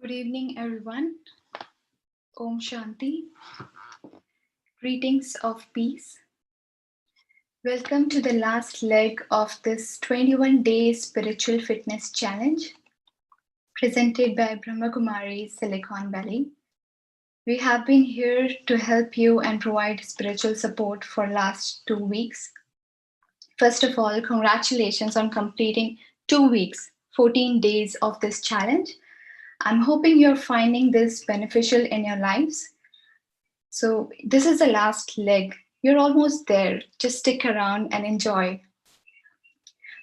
Good evening, everyone. Om Shanti. Greetings of peace. Welcome to the last leg of this 21-day spiritual fitness challenge presented by Brahma Kumari, Silicon Valley. We have been here to help you and provide spiritual support for last 2 weeks. First of all, congratulations on completing 2 weeks, 14 days of this challenge. I'm hoping you're finding this beneficial in your lives. So, this is the last leg. You're almost there. Just stick around and enjoy.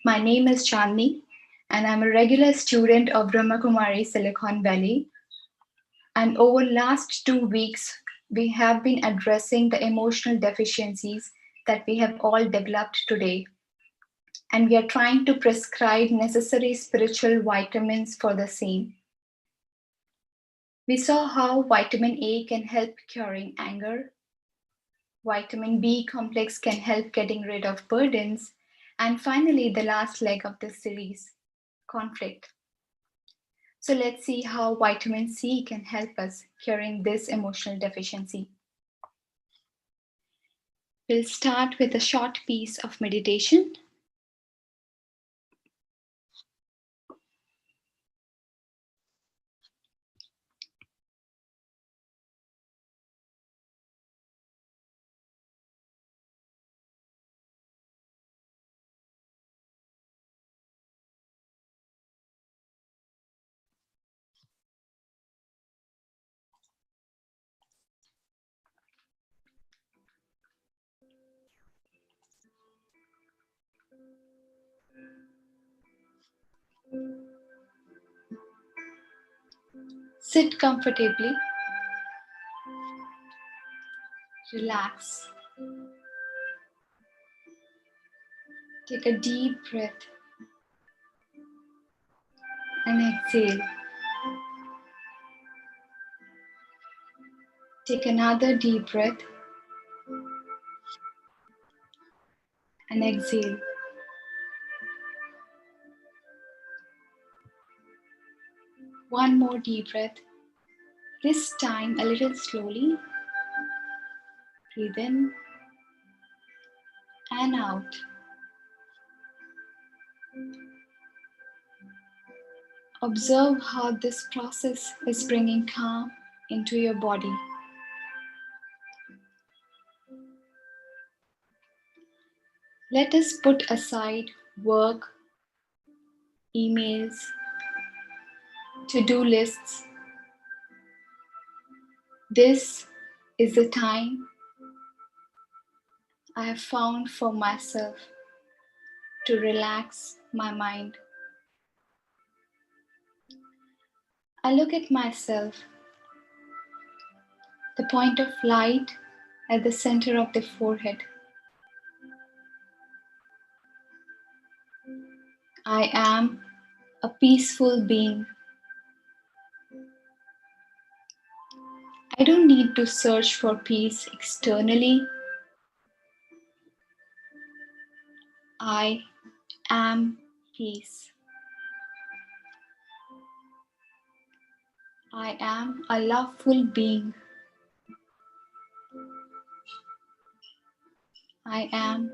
My name is Chandni, and I'm a regular student of Brahma Kumari, Silicon Valley. And over last 2 weeks, we have been addressing the emotional deficiencies that we have all developed today. And we are trying to prescribe necessary spiritual vitamins for the same. We saw how vitamin A can help curing anger. Vitamin B complex can help getting rid of burdens. And finally, the last leg of this series, conflict. So let's see how vitamin C can help us curing this emotional deficiency. We'll start with a short piece of meditation. Sit comfortably. Relax. Take a deep breath and exhale. Take another deep breath and exhale. One more deep breath. This time a little slowly. Breathe in and out. Observe how this process is bringing calm into your body. Let us put aside work, emails, to-do lists. This is the time I have found for myself to relax my mind. I look at myself, the point of light at the center of the forehead. I am a peaceful being. I don't need to search for peace externally. I am peace. I am a loveful being. I am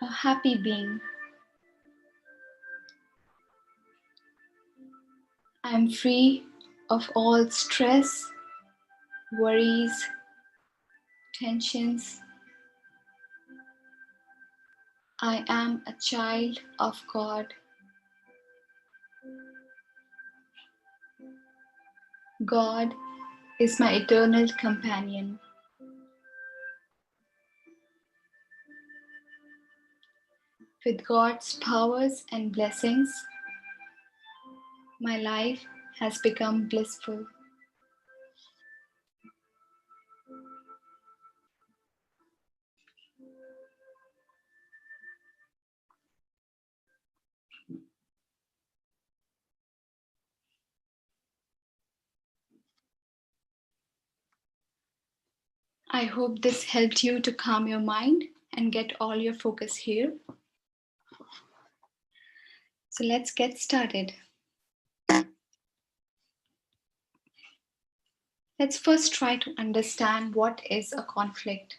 a happy being. I am free of all stress, worries, tensions. I am a child of God. God is my eternal companion. With God's powers and blessings, my life has become blissful. I hope this helped you to calm your mind and get all your focus here. So let's get started. Let's first try to understand what is a conflict.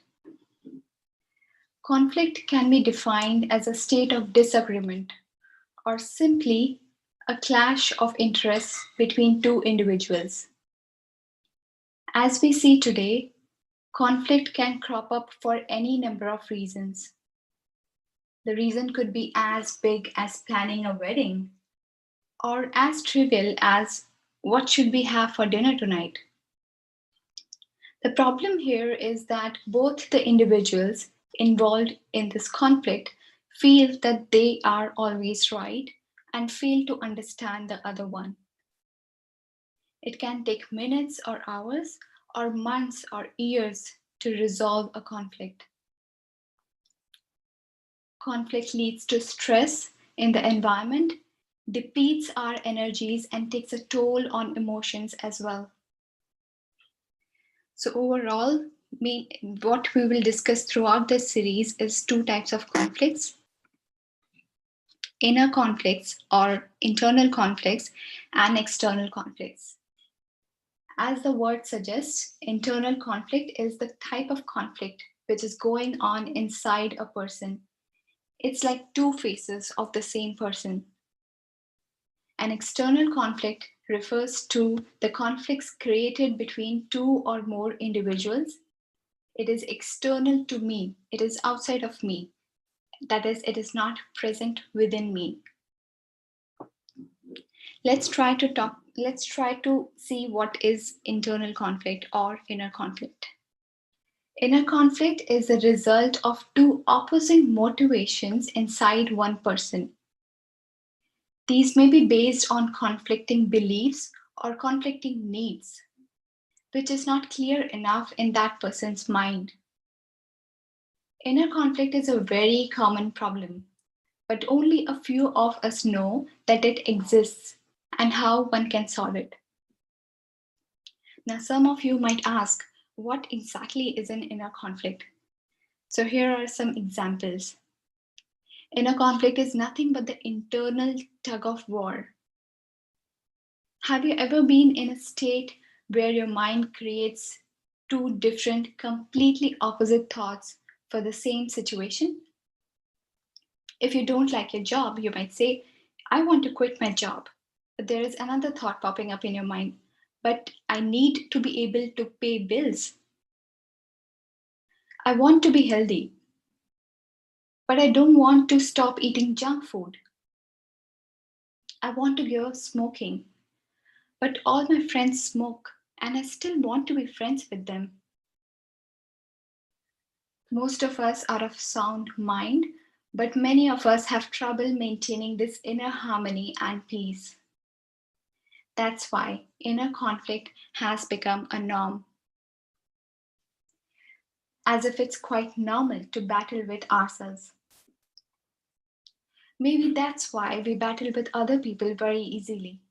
Conflict can be defined as a state of disagreement or simply a clash of interests between two individuals. As we see today, conflict can crop up for any number of reasons. The reason could be as big as planning a wedding, or as trivial as what should we have for dinner tonight. The problem here is that both the individuals involved in this conflict feel that they are always right and fail to understand the other one. It can take minutes or hours or months or years to resolve a conflict. Conflict leads to stress in the environment, depletes our energies, and takes a toll on emotions as well. So, overall, what we will discuss throughout this series is two types of conflicts: inner conflicts or internal conflicts, and external conflicts. As the word suggests, internal conflict is the type of conflict which is going on inside a person. It's like two faces of the same person. An external conflict refers to the conflicts created between two or more individuals. It is external to me, it is outside of me. That is, it is not present within me. Let's try to see what is internal conflict or inner conflict. Inner conflict is the result of two opposing motivations inside one person. These may be based on conflicting beliefs or conflicting needs, which is not clear enough in that person's mind. Inner conflict is a very common problem, but only a few of us know that it exists and how one can solve it. Now, some of you might ask, what exactly is an inner conflict? So, here are some examples. Inner conflict is nothing but the internal tug of war. Have you ever been in a state where your mind creates two different, completely opposite thoughts for the same situation? If you don't like your job, you might say, I want to quit my job. But there is another thought popping up in your mind, but I need to be able to pay bills. I want to be healthy, but I don't want to stop eating junk food. I want to give up smoking, but all my friends smoke and I still want to be friends with them. Most of us are of sound mind, but many of us have trouble maintaining this inner harmony and peace. That's why inner conflict has become a norm, as if it's quite normal to battle with ourselves. Maybe that's why we battle with other people very easily.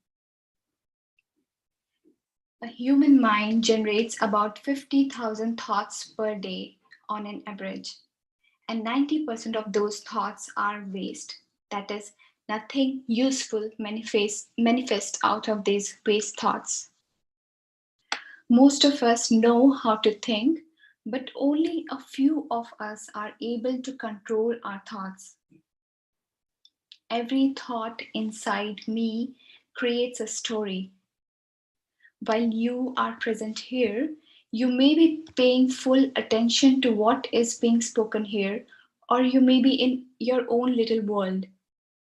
A human mind generates about 50,000 thoughts per day on an average, and 90% of those thoughts are waste. That is, nothing useful manifests out of these waste thoughts. Most of us know how to think, but only a few of us are able to control our thoughts. Every thought inside me creates a story. While you are present here, you may be paying full attention to what is being spoken here, or you may be in your own little world,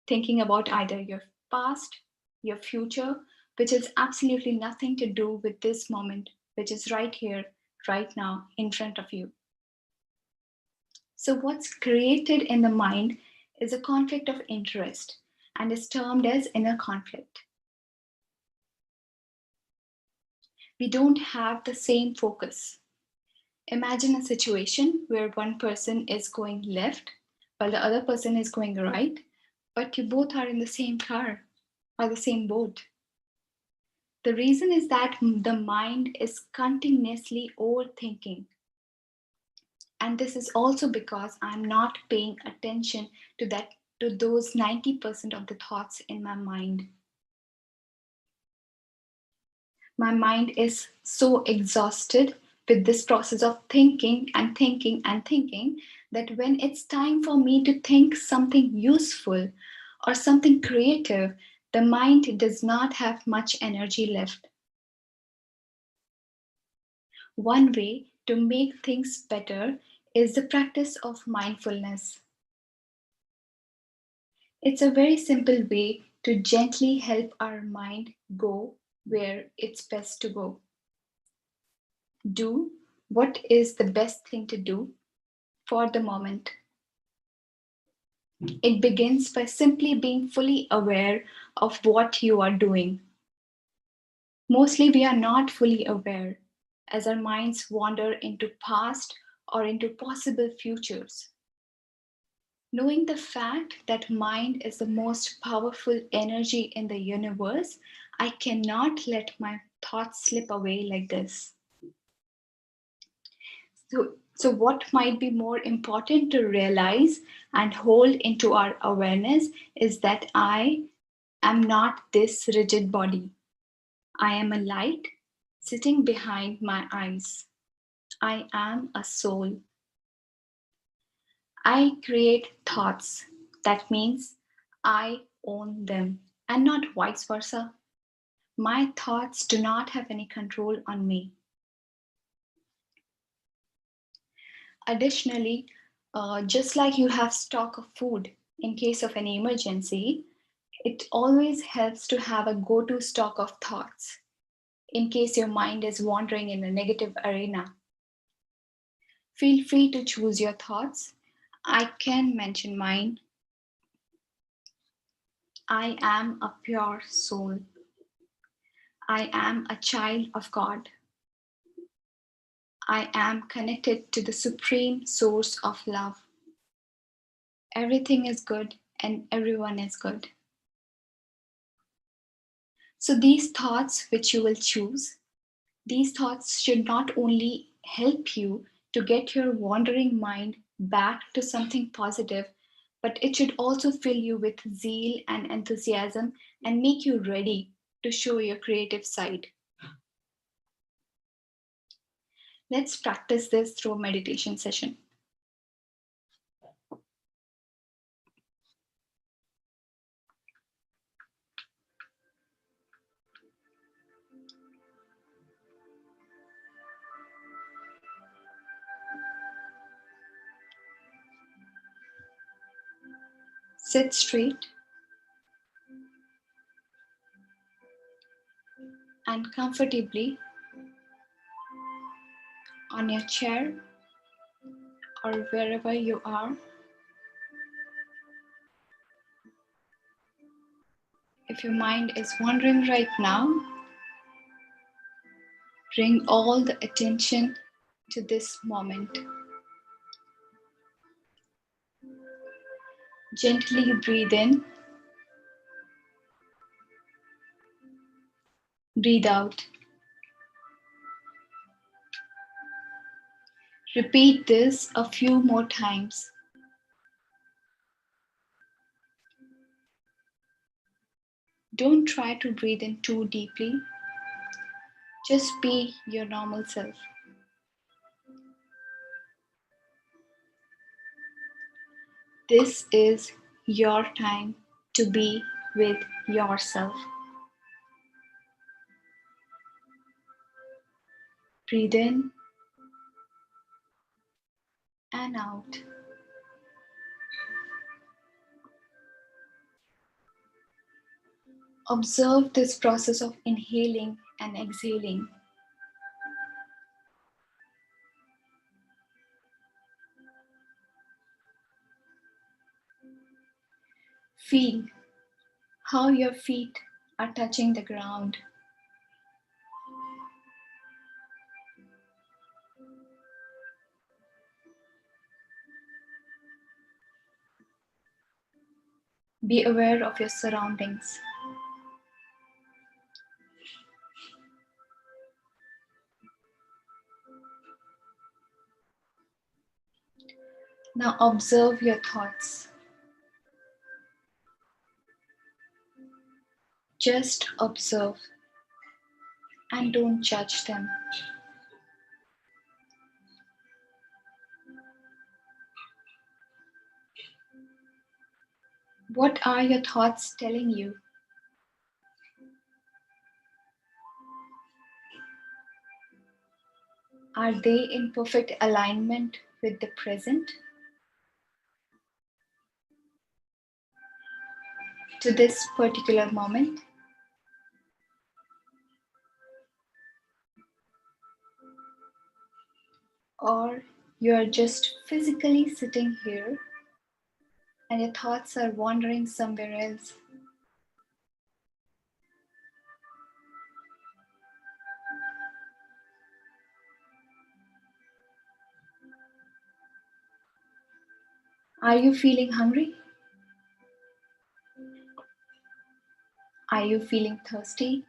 thinking about either your past, your future, which has absolutely nothing to do with this moment, which is right here, right now, in front of you. So, what's created in the mind is a conflict of interest and is termed as inner conflict. We don't have the same focus. Imagine a situation where one person is going left while the other person is going right, but you both are in the same car or the same boat. The reason is that the mind is continuously overthinking. And this is also because I'm not paying attention to those 90% of the thoughts in my mind. My mind is so exhausted with this process of thinking and thinking and thinking that when it's time for me to think something useful or something creative, the mind does not have much energy left. One way to make things better is the practice of mindfulness. It's a very simple way to gently help our mind go where it's best to go. Do what is the best thing to do for the moment. It begins by simply being fully aware of what you are doing. Mostly, we are not fully aware as our minds wander into past or into possible futures. Knowing the fact that mind is the most powerful energy in the universe, I cannot let my thoughts slip away like this. So what might be more important to realize and hold into our awareness is that I am not this rigid body. I am a light sitting behind my eyes. I am a soul. I create thoughts. That means I own them and not vice versa. My thoughts do not have any control on me. Additionally, just like you have stock of food in case of an emergency, it always helps to have a go-to stock of thoughts in case your mind is wandering in a negative arena. Feel free to choose your thoughts. I can mention mine. I am a pure soul. I am a child of God. I am connected to the supreme source of love. Everything is good and everyone is good. So these thoughts which you will choose, these thoughts should not only help you to get your wandering mind back to something positive, but it should also fill you with zeal and enthusiasm and make you ready to show your creative side. Let's practice this through a meditation session. Sit straight and comfortably on your chair or wherever you are. If your mind is wandering right now, bring all the attention to this moment. Gently breathe in, breathe out. Repeat this a few more times. Don't try to breathe in too deeply. Just be your normal self. This is your time to be with yourself. Breathe in and out. Observe this process of inhaling and exhaling. Feel how your feet are touching the ground. Be aware of your surroundings. Now observe your thoughts. Just observe. and don't judge them. What are your thoughts telling you? Are they in perfect alignment with the present? To this particular moment? Or you are just physically sitting here and your thoughts are wandering somewhere else? Are you feeling hungry? Are you feeling thirsty?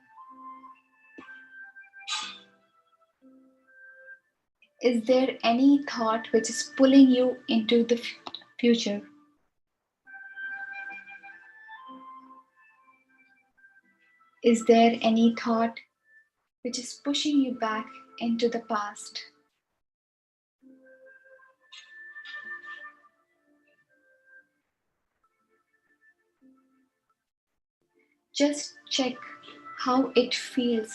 Is there any thought which is pulling you into the future? Is there any thought which is pushing you back into the past? Just check how it feels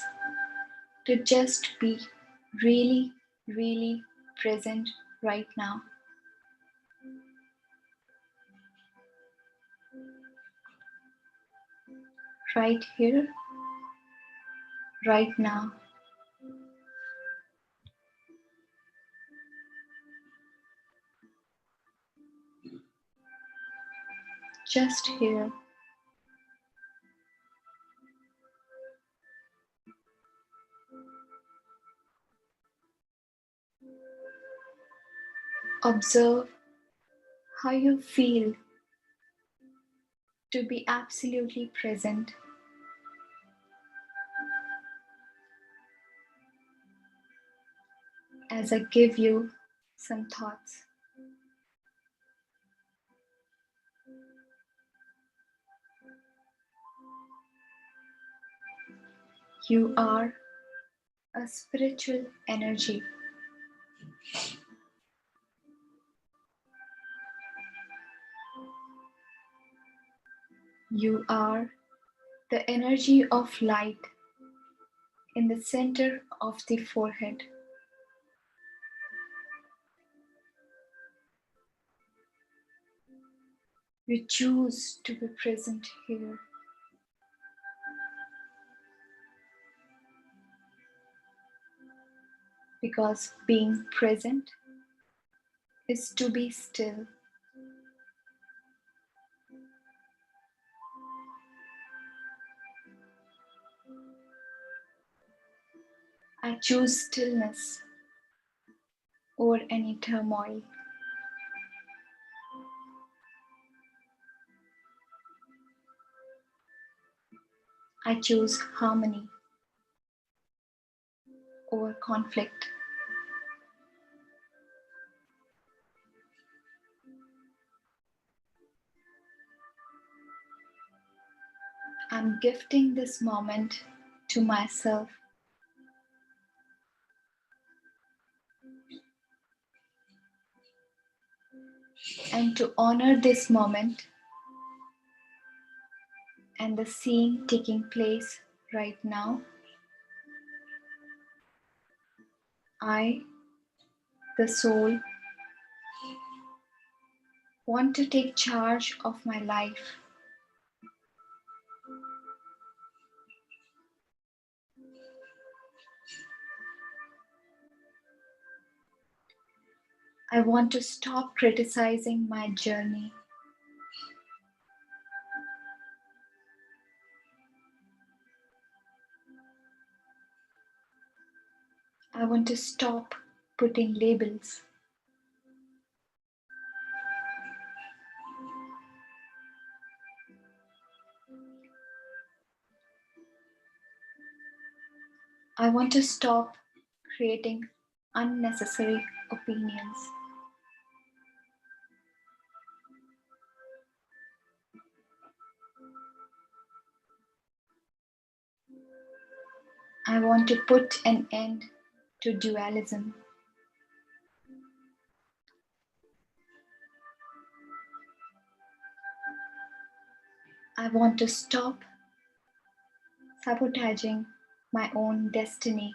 to just be really, really present right now. Right here, right now. Just here. Observe how you feel to be absolutely present. As I give you some thoughts. You are a spiritual energy. You are the energy of light in the center of the forehead. You choose to be present here. Because being present is to be still. I choose stillness over any turmoil. I choose harmony over conflict. I'm gifting this moment to myself. And to honor this moment and the scene taking place right now, I, the soul, want to take charge of my life. I want to stop criticizing my journey. I want to stop putting labels. I want to stop creating unnecessary opinions. I want to put an end to dualism. I want to stop sabotaging my own destiny.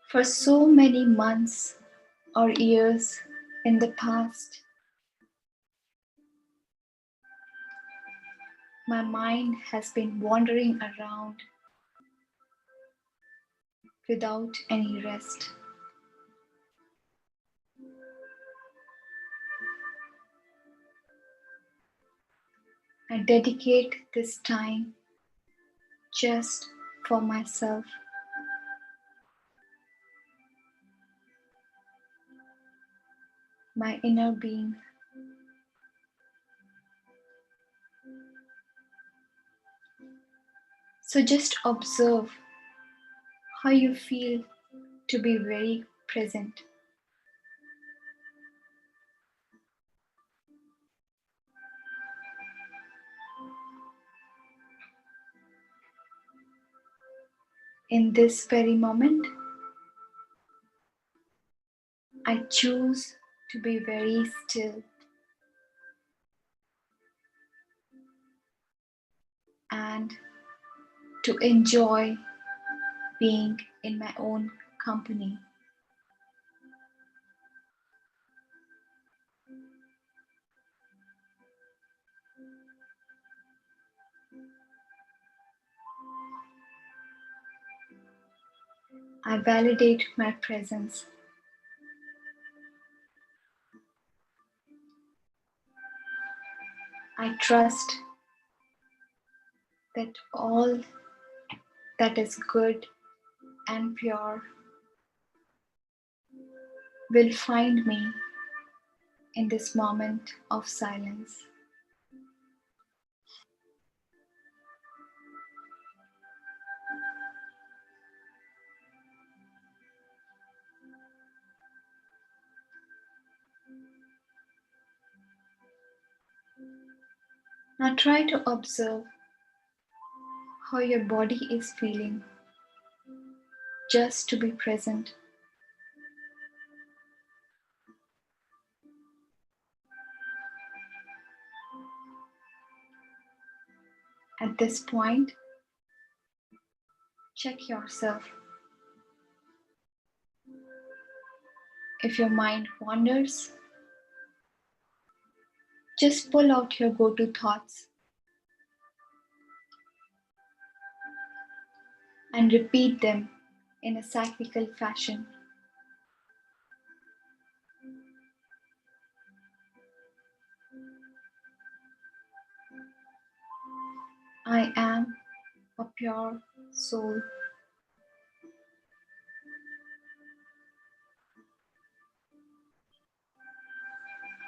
For so many months or years in the past, my mind has been wandering around without any rest. I dedicate this time just for myself. My inner being. So just observe how you feel to be very present. In this very moment, I choose to be very still and to enjoy being in my own company. I validate my presence. I trust that all that is good and pure will find me in this moment of silence. Now try to observe how your body is feeling, just to be present. At this point, check yourself. If your mind wanders, just pull out your go-to thoughts and repeat them in a cyclical fashion. I am a pure soul.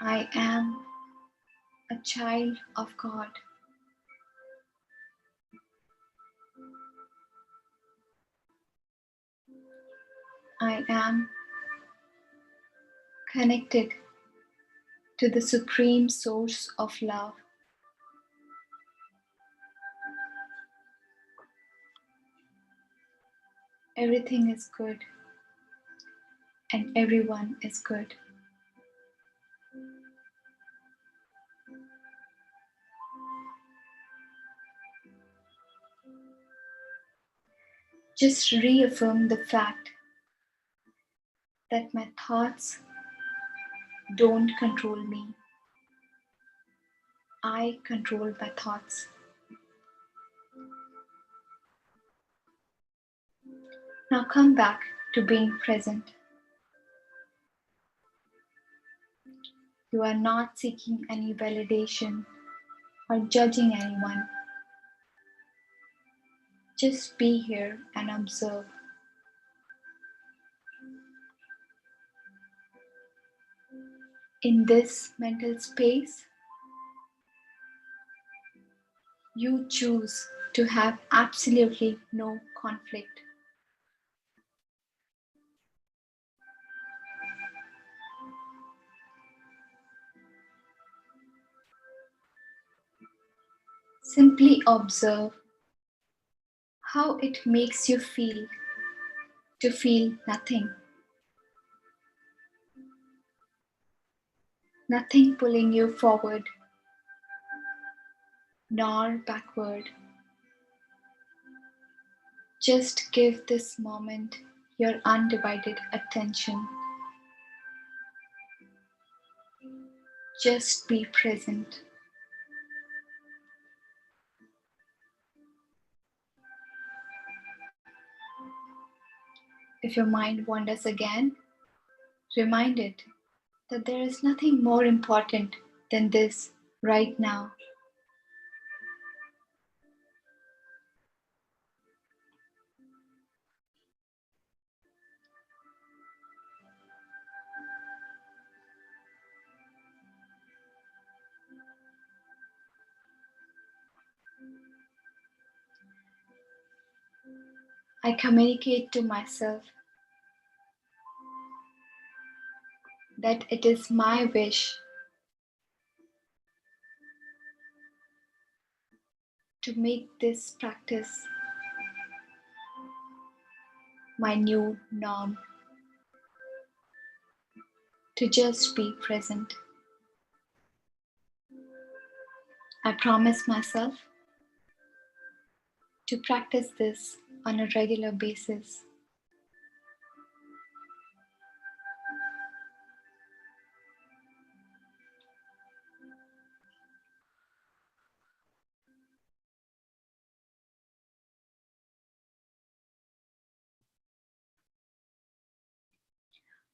I am a child of God. I am connected to the supreme source of love. Everything is good and everyone is good. Just reaffirm the fact that my thoughts don't control me. I control my thoughts. Now come back to being present. You are not seeking any validation or judging anyone. Just be here and observe. In this mental space, you choose to have absolutely no conflict. Simply observe how it makes you feel to feel nothing. Nothing pulling you forward nor backward. Just give this moment your undivided attention. Just be present. If your mind wanders again, remind it that there is nothing more important than this right now. I communicate to myself that it is my wish to make this practice my new norm, to just be present. I promise myself to practice this on a regular basis.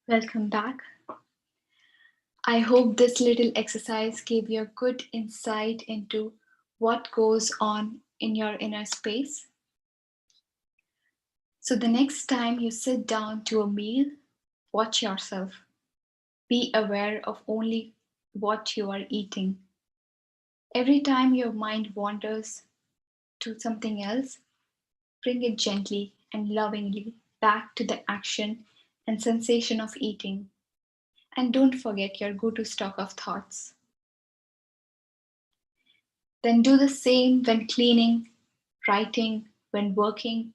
Welcome back. I hope this little exercise gave you a good insight into what goes on in your inner space. So, the next time you sit down to a meal, watch yourself. Be aware of only what you are eating. Every time your mind wanders to something else, bring it gently and lovingly back to the action and sensation of eating. And don't forget your go to stock of thoughts. Then do the same when cleaning, writing, when working.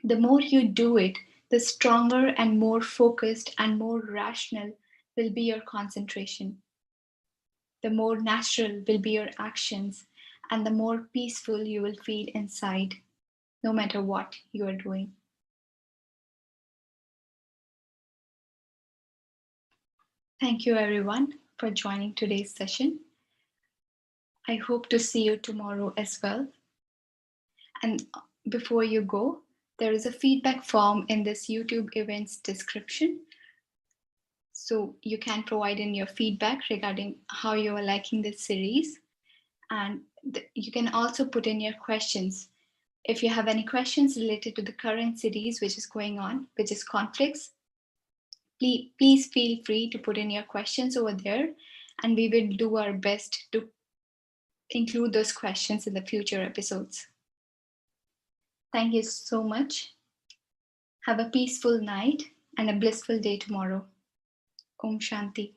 The more you do it, the stronger and more focused and more rational will be your concentration. The more natural will be your actions, and the more peaceful you will feel inside, no matter what you are doing. Thank you, everyone, for joining today's session. I hope to see you tomorrow as well. And before you go, there is a feedback form in this YouTube event's description. So you can provide in your feedback regarding how you are liking this series. And you can also put in your questions. If you have any questions related to the current series which is going on, which is conflicts, please feel free to put in your questions over there, and we will do our best to include those questions in the future episodes. Thank you so much. Have a peaceful night and a blissful day tomorrow. Om Shanti.